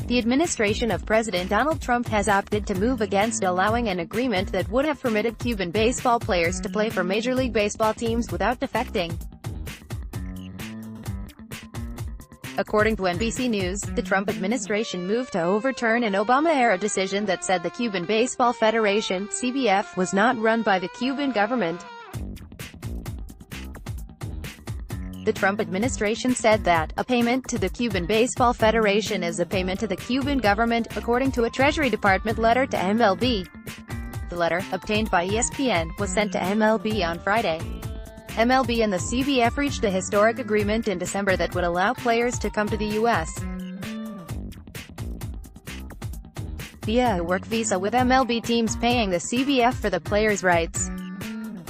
The administration of President Donald Trump has opted to move against allowing an agreement that would have permitted Cuban baseball players to play for Major League Baseball teams without defecting. According to NBC News, the Trump administration moved to overturn an Obama-era decision that said the Cuban Baseball Federation (CBF) was not run by the Cuban government. The Trump administration said that a payment to the Cuban Baseball Federation is a payment to the Cuban government, according to a Treasury Department letter to MLB. The letter, obtained by ESPN, was sent to MLB on Friday. MLB and the CBF reached a historic agreement in December that would allow players to come to the U.S. via a work visa, with MLB teams paying the CBF for the players' rights.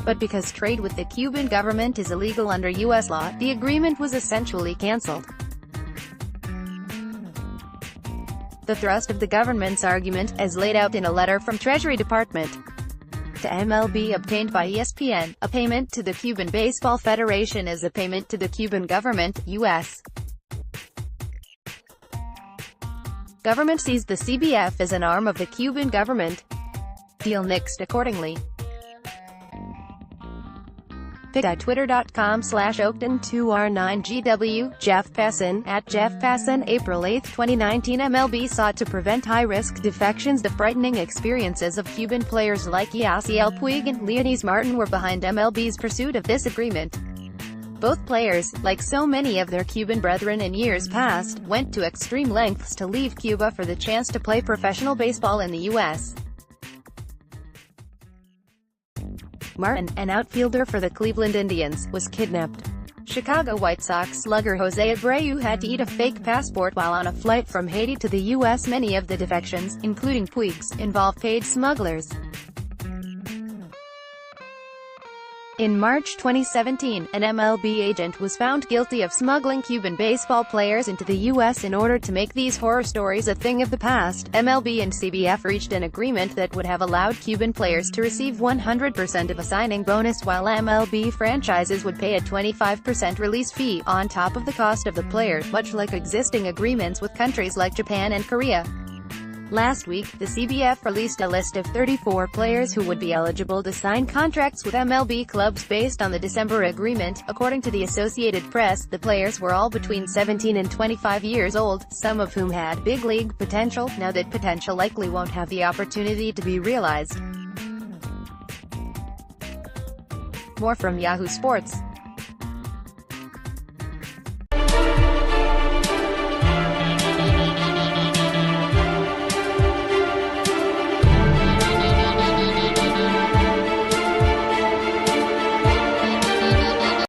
But because trade with the Cuban government is illegal under U.S. law, the agreement was essentially cancelled. The thrust of the government's argument, as laid out in a letter from Treasury Department to MLB obtained by ESPN, a payment to the Cuban Baseball Federation is a payment to the Cuban government, U.S. government sees the CBF as an arm of the Cuban government. Deal nixed accordingly. Twitter.com/Oakton2R9GW, Jeff Passan, @JeffPassan, April 8, 2019. MLB sought to prevent high-risk defections. The frightening experiences of Cuban players like Yasiel Puig and Leonys Martin were behind MLB's pursuit of this agreement. Both players, like so many of their Cuban brethren in years past, went to extreme lengths to leave Cuba for the chance to play professional baseball in the U.S. Martin, an outfielder for the Cleveland Indians, was kidnapped. Chicago White Sox slugger Jose Abreu had to eat a fake passport while on a flight from Haiti to the U.S. Many of the defections, including Puig's, involve paid smugglers. In March 2017, an MLB agent was found guilty of smuggling Cuban baseball players into the U.S. in order to make these horror stories a thing of the past. MLB and CBF reached an agreement that would have allowed Cuban players to receive 100% of a signing bonus, while MLB franchises would pay a 25% release fee, on top of the cost of the player, much like existing agreements with countries like Japan and Korea. Last week, the CBF released a list of 34 players who would be eligible to sign contracts with MLB clubs based on the December agreement. According to the Associated Press, the players were all between 17 and 25 years old, some of whom had big league potential. Now that potential likely won't have the opportunity to be realized. More from Yahoo Sports.